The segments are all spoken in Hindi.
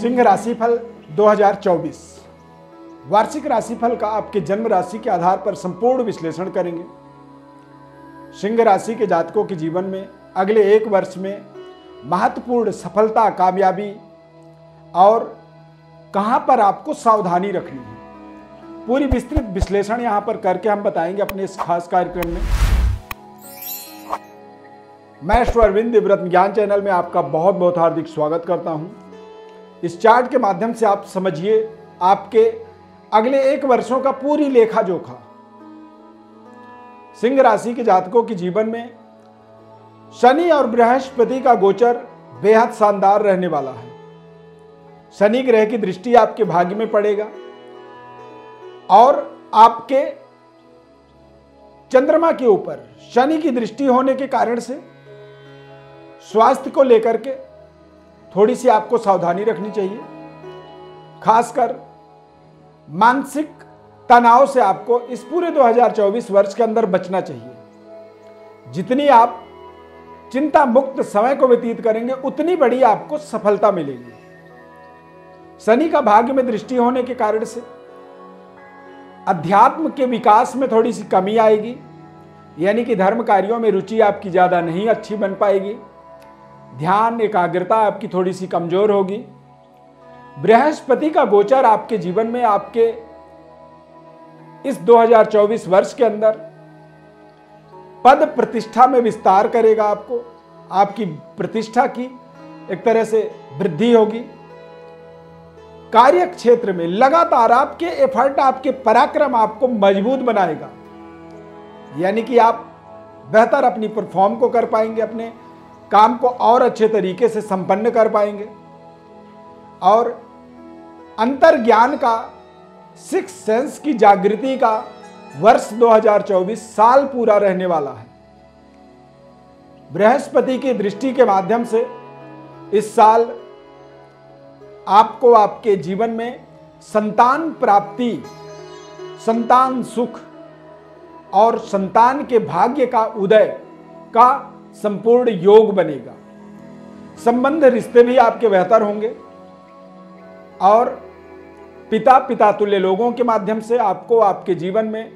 सिंह राशिफल 2024 वार्षिक राशिफल का आपके जन्म राशि के आधार पर संपूर्ण विश्लेषण करेंगे। सिंह राशि के जातकों के जीवन में अगले एक वर्ष में महत्वपूर्ण सफलता, कामयाबी और कहां पर आपको सावधानी रखनी है, पूरी विस्तृत विश्लेषण यहां पर करके हम बताएंगे अपने इस खास कार्यक्रम में। मैं अरविंद व्रत ज्ञान चैनल में आपका बहुत बहुत हार्दिक स्वागत करता हूं। इस चार्ट के माध्यम से आप समझिए आपके अगले एक वर्षों का पूरी लेखा जोखा। सिंह राशि के जातकों के जीवन में शनि और बृहस्पति का गोचर बेहद शानदार रहने वाला है। शनि ग्रह की दृष्टि आपके भाग्य में पड़ेगा और आपके चंद्रमा के ऊपर शनि की दृष्टि होने के कारण से स्वास्थ्य को लेकर के थोड़ी सी आपको सावधानी रखनी चाहिए। खासकर मानसिक तनाव से आपको इस पूरे 2024 वर्ष के अंदर बचना चाहिए। जितनी आप चिंता मुक्त समय को व्यतीत करेंगे उतनी बड़ी आपको सफलता मिलेगी। शनि का भाग्य में दृष्टि होने के कारण से अध्यात्म के विकास में थोड़ी सी कमी आएगी, यानी कि धर्म कार्यों में रुचि आपकी ज्यादा नहीं अच्छी बन पाएगी। ध्यान एकाग्रता आपकी थोड़ी सी कमजोर होगी। बृहस्पति का गोचर आपके जीवन में आपके इस 2024 वर्ष के अंदर पद प्रतिष्ठा में विस्तार करेगा। आपकी प्रतिष्ठा की एक तरह से वृद्धि होगी। कार्य क्षेत्र में लगातार आपके एफर्ट, आपके पराक्रम आपको मजबूत बनाएगा, यानी कि आप बेहतर अपनी परफॉर्म को कर पाएंगे, अपने काम को और अच्छे तरीके से संपन्न कर पाएंगे और अंतर ज्ञान का, सिक्स सेंस की जागृति का वर्ष 2024 साल पूरा रहने वाला है। बृहस्पति की दृष्टि के माध्यम से इस साल आपको आपके जीवन में संतान प्राप्ति, संतान सुख और संतान के भाग्य का उदय का संपूर्ण योग बनेगा। संबंध, रिश्ते भी आपके बेहतर होंगे और पिता तुल्य लोगों के माध्यम से आपको आपके जीवन में,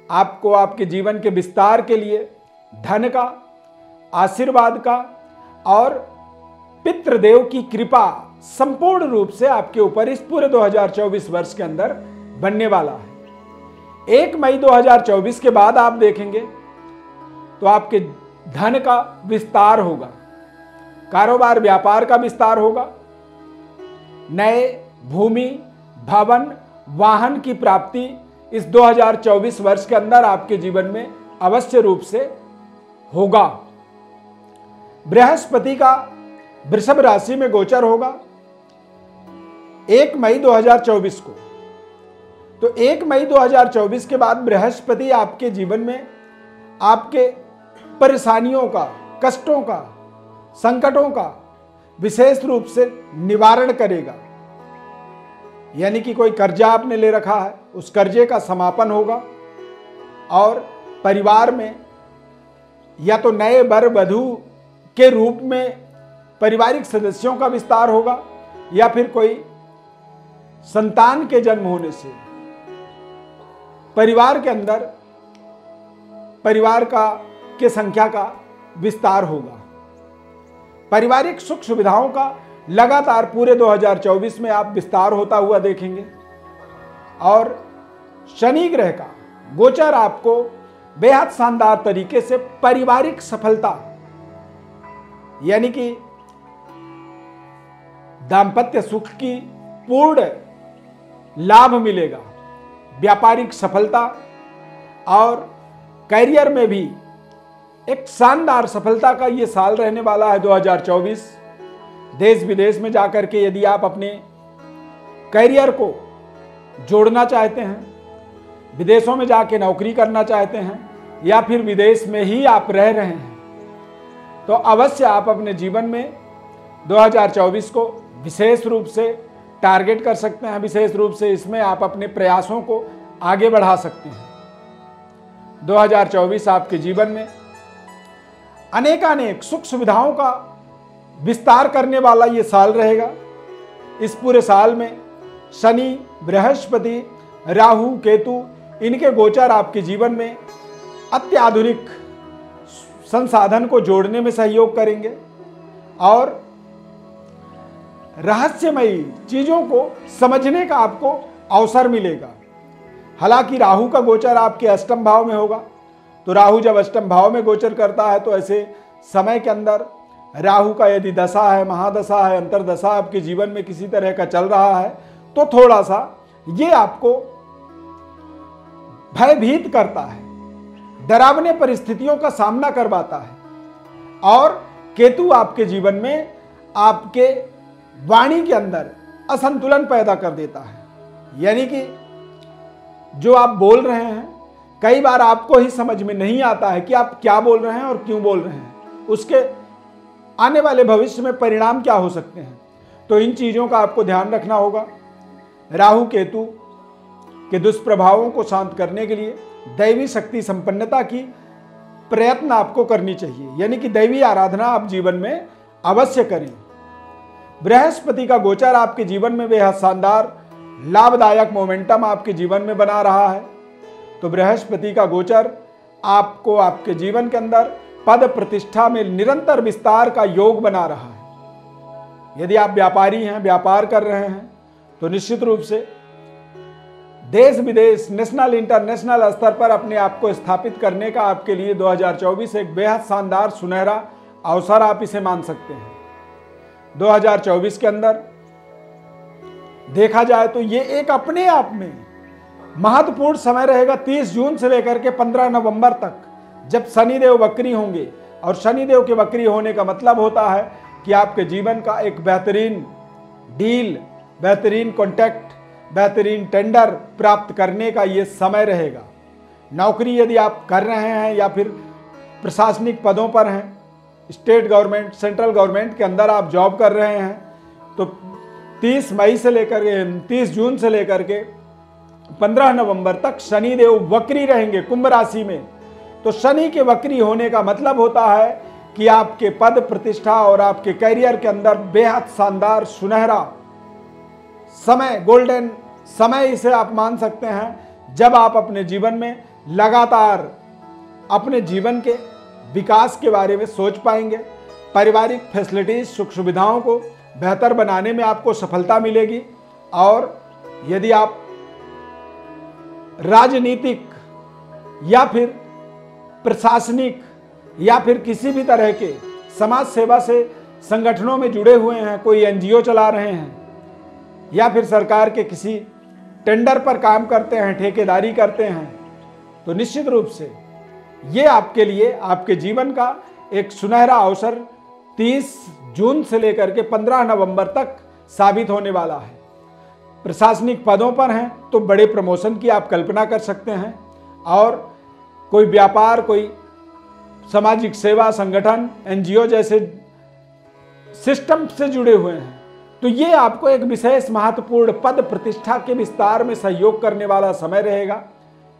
आपको आपके जीवन के विस्तार के लिए धन का, आशीर्वाद का और पितृदेव की कृपा संपूर्ण रूप से आपके ऊपर इस पूरे 2024 वर्ष के अंदर बनने वाला है। 1 मई 2024 के बाद आप देखेंगे तो आपके धन का विस्तार होगा, कारोबार व्यापार का विस्तार होगा, नए भूमि, भवन, वाहन की प्राप्ति इस 2024 वर्ष के अंदर आपके जीवन में अवश्य रूप से होगा। बृहस्पति का वृषभ राशि में गोचर होगा 1 मई 2024 को। तो 1 मई 2024 के बाद बृहस्पति आपके जीवन में आपके परेशानियों का, कष्टों का, संकटों का विशेष रूप से निवारण करेगा। यानी कि कोई कर्जा आपने ले रखा है, उस कर्जे का समापन होगा और परिवार में या तो नए वर वधू के रूप में पारिवारिक सदस्यों का विस्तार होगा या फिर कोई संतान के जन्म होने से परिवार के अंदर परिवार के संख्या का विस्तार होगा। पारिवारिक सुख सुविधाओं का लगातार पूरे 2024 में आप विस्तार होता हुआ देखेंगे और शनि ग्रह का गोचर आपको बेहद शानदार तरीके से पारिवारिक सफलता, यानी कि दांपत्य सुख की पूर्ण लाभ मिलेगा। व्यापारिक सफलता और करियर में भी एक शानदार सफलता का ये साल रहने वाला है 2024। देश विदेश में जाकर के यदि आप अपने करियर को जोड़ना चाहते हैं, विदेशों में जाके नौकरी करना चाहते हैं या फिर विदेश में ही आप रह रहे हैं, तो अवश्य आप अपने जीवन में 2024 को विशेष रूप से टारगेट कर सकते हैं। विशेष रूप से इसमें आप अपने प्रयासों को आगे बढ़ा सकते हैं। 2024 आपके जीवन में अनेकानेक सुख सुविधाओं का विस्तार करने वाला ये साल रहेगा। इस पूरे साल में शनि, बृहस्पति, राहु, केतु, इनके गोचर आपके जीवन में अत्याधुनिक संसाधन को जोड़ने में सहयोग करेंगे और रहस्यमयी चीजों को समझने का आपको अवसर मिलेगा। हालांकि राहु का गोचर आपके अष्टम भाव में होगा, तो राहु जब अष्टम भाव में गोचर करता है तो ऐसे समय के अंदर राहु का यदि दशा है, महादशा है, अंतरदशा आपके जीवन में किसी तरह का चल रहा है तो थोड़ा सा ये आपको भयभीत करता है, डरावने परिस्थितियों का सामना करवाता है। और केतु आपके जीवन में आपके वाणी के अंदर असंतुलन पैदा कर देता है, यानी कि जो आप बोल रहे हैं कई बार आपको ही समझ में नहीं आता है कि आप क्या बोल रहे हैं और क्यों बोल रहे हैं, उसके आने वाले भविष्य में परिणाम क्या हो सकते हैं। तो इन चीजों का आपको ध्यान रखना होगा। राहु केतु के दुष्प्रभावों को शांत करने के लिए दैवी शक्ति संपन्नता की प्रयत्न आपको करनी चाहिए, यानी कि दैवी आराधना आप जीवन में अवश्य करें। बृहस्पति का गोचर आपके जीवन में बेहद शानदार लाभदायक मोमेंटम आपके जीवन में बना रहा है। तो बृहस्पति का गोचर आपको आपके जीवन के अंदर पद प्रतिष्ठा में निरंतर विस्तार का योग बना रहा है। यदि आप व्यापारी हैं, व्यापार कर रहे हैं, तो निश्चित रूप से देश विदेश, नेशनल इंटरनेशनल स्तर पर अपने आप को स्थापित करने का आपके लिए 2024 एक बेहद शानदार सुनहरा अवसर आप इसे मान सकते हैं। 2024 के अंदर देखा जाए तो ये एक अपने आप में महत्वपूर्ण समय रहेगा। 30 जून से लेकर के 15 नवंबर तक जब शनिदेव वक्री होंगे, और शनिदेव के वक्री होने का मतलब होता है कि आपके जीवन का एक बेहतरीन डील, बेहतरीन कॉन्टैक्ट, बेहतरीन टेंडर प्राप्त करने का ये समय रहेगा। नौकरी यदि आप कर रहे हैं या फिर प्रशासनिक पदों पर हैं, स्टेट गवर्नमेंट, सेंट्रल गवर्नमेंट के अंदर आप जॉब कर रहे हैं, तो 30 मई से लेकर के 30 जून से लेकर के 15 नवंबर तक शनिदेव वक्री रहेंगे कुंभ राशि में। तो शनि के वक्री होने का मतलब होता है कि आपके पद प्रतिष्ठा और आपके कैरियर के अंदर बेहद शानदार सुनहरा समय, गोल्डन समय इसे आप मान सकते हैं, जब आप अपने जीवन में लगातार अपने जीवन के विकास के बारे में सोच पाएंगे। पारिवारिक फैसिलिटीज, सुख सुविधाओं को बेहतर बनाने में आपको सफलता मिलेगी। और यदि आप राजनीतिक या फिर प्रशासनिक या फिर किसी भी तरह के समाज सेवा से संगठनों में जुड़े हुए हैं, कोई एनजीओ चला रहे हैं या फिर सरकार के किसी टेंडर पर काम करते हैं, ठेकेदारी करते हैं, तो निश्चित रूप से ये आपके लिए आपके जीवन का एक सुनहरा अवसर 30 जून से लेकर के 15 नवंबर तक साबित होने वाला है। प्रशासनिक पदों पर हैं तो बड़े प्रमोशन की आप कल्पना कर सकते हैं, और कोई व्यापार, कोई सामाजिक सेवा संगठन, एनजीओ जैसे सिस्टम से जुड़े हुए हैं, तो ये आपको एक विशेष महत्वपूर्ण पद प्रतिष्ठा के विस्तार में सहयोग करने वाला समय रहेगा।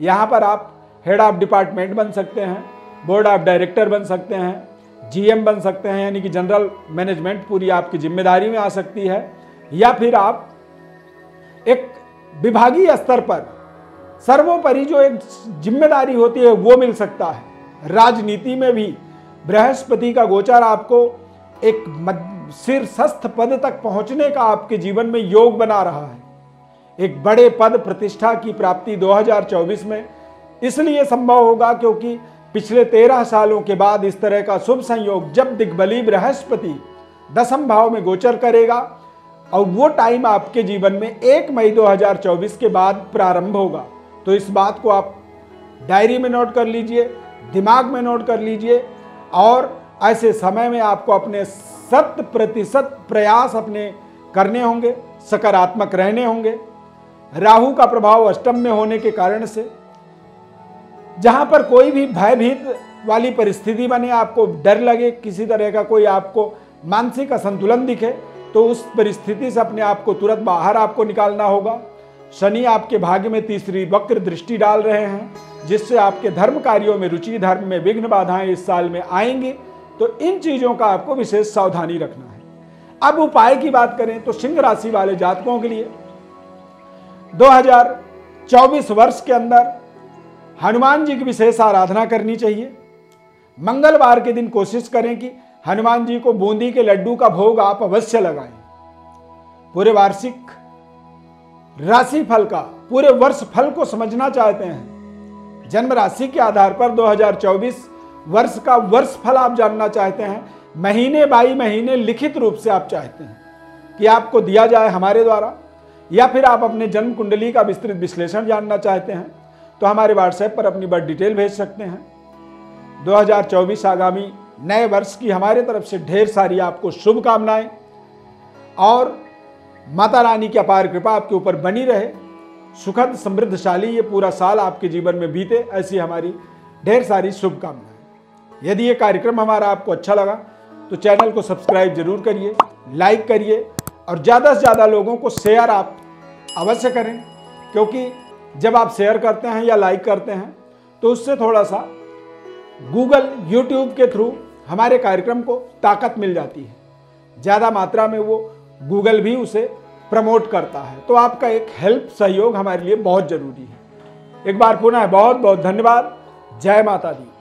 यहाँ पर आप हेड ऑफ डिपार्टमेंट बन सकते हैं, बोर्ड ऑफ डायरेक्टर बन सकते हैं, जीएम बन सकते हैं, यानी कि जनरल मैनेजमेंट पूरी आपकी जिम्मेदारी में आ सकती है, या फिर आप एक विभागीय स्तर पर सर्वोपरि जो एक जिम्मेदारी होती है वो मिल सकता है। राजनीति में भी बृहस्पति का गोचर आपको एक शीर्षस्थ पद तक पहुंचने का आपके जीवन में योग बना रहा है। एक बड़े पद प्रतिष्ठा की प्राप्ति 2024 में इसलिए संभव होगा क्योंकि पिछले 13 सालों के बाद इस तरह का शुभ संयोग जब दिग्बली बृहस्पति 10वें भाव में गोचर करेगा, और वो टाइम आपके जीवन में 1 मई 2024 के बाद प्रारंभ होगा। तो इस बात को आप डायरी में नोट कर लीजिए, दिमाग में नोट कर लीजिए, और ऐसे समय में आपको अपने 100% प्रयास अपने करने होंगे, सकारात्मक रहने होंगे। राहु का प्रभाव अष्टम में होने के कारण से जहां पर कोई भी भयभीत वाली परिस्थिति बने, आपको डर लगे, किसी तरह का कोई आपको मानसिक असंतुलन दिखे, तो उस परिस्थिति से अपने आप को तुरंत बाहर आपको निकालना होगा। शनि आपके भाग्य में तीसरी वक्र दृष्टि डाल रहे हैं, जिससे आपके धर्म कार्यों में रुचि, धर्म में विघ्न बाधाएं इस साल में आएंगी। तो इन चीजों का आपको विशेष सावधानी रखना है। अब उपाय की बात करें तो सिंह राशि वाले जातकों के लिए 2024 वर्ष के अंदर हनुमान जी की विशेष आराधना करनी चाहिए। मंगलवार के दिन कोशिश करें कि हनुमान जी को बूंदी के लड्डू का भोग आप अवश्य लगाएं। पूरे वार्षिक राशि फल का, पूरे वर्ष फल को समझना चाहते हैं, जन्म राशि के आधार पर 2024 वर्ष का वर्ष फल आप जानना चाहते हैं, महीने बाई महीने लिखित रूप से आप चाहते हैं कि आपको दिया जाए हमारे द्वारा, या फिर आप अपने जन्म कुंडली का विस्तृत विश्लेषण जानना चाहते हैं, तो हमारे व्हाट्सएप पर अपनी बर्थ डिटेल भेज सकते हैं। 2024 आगामी नए वर्ष की हमारे तरफ से ढेर सारी आपको शुभकामनाएं और माता रानी की अपार कृपा आपके ऊपर बनी रहे। सुखद समृद्धशाली ये पूरा साल आपके जीवन में बीते, ऐसी हमारी ढेर सारी शुभकामनाएं। यदि ये कार्यक्रम हमारा आपको अच्छा लगा तो चैनल को सब्सक्राइब जरूर करिए, लाइक करिए और ज़्यादा से ज़्यादा लोगों को शेयर आप अवश्य करें, क्योंकि जब आप शेयर करते हैं या लाइक करते हैं तो उससे थोड़ा सा गूगल, यूट्यूब के थ्रू हमारे कार्यक्रम को ताकत मिल जाती है, ज़्यादा मात्रा में वो गूगल भी उसे प्रमोट करता है। तो आपका एक हेल्प, सहयोग हमारे लिए बहुत ज़रूरी है। एक बार पुनः बहुत बहुत धन्यवाद। जय माता दी।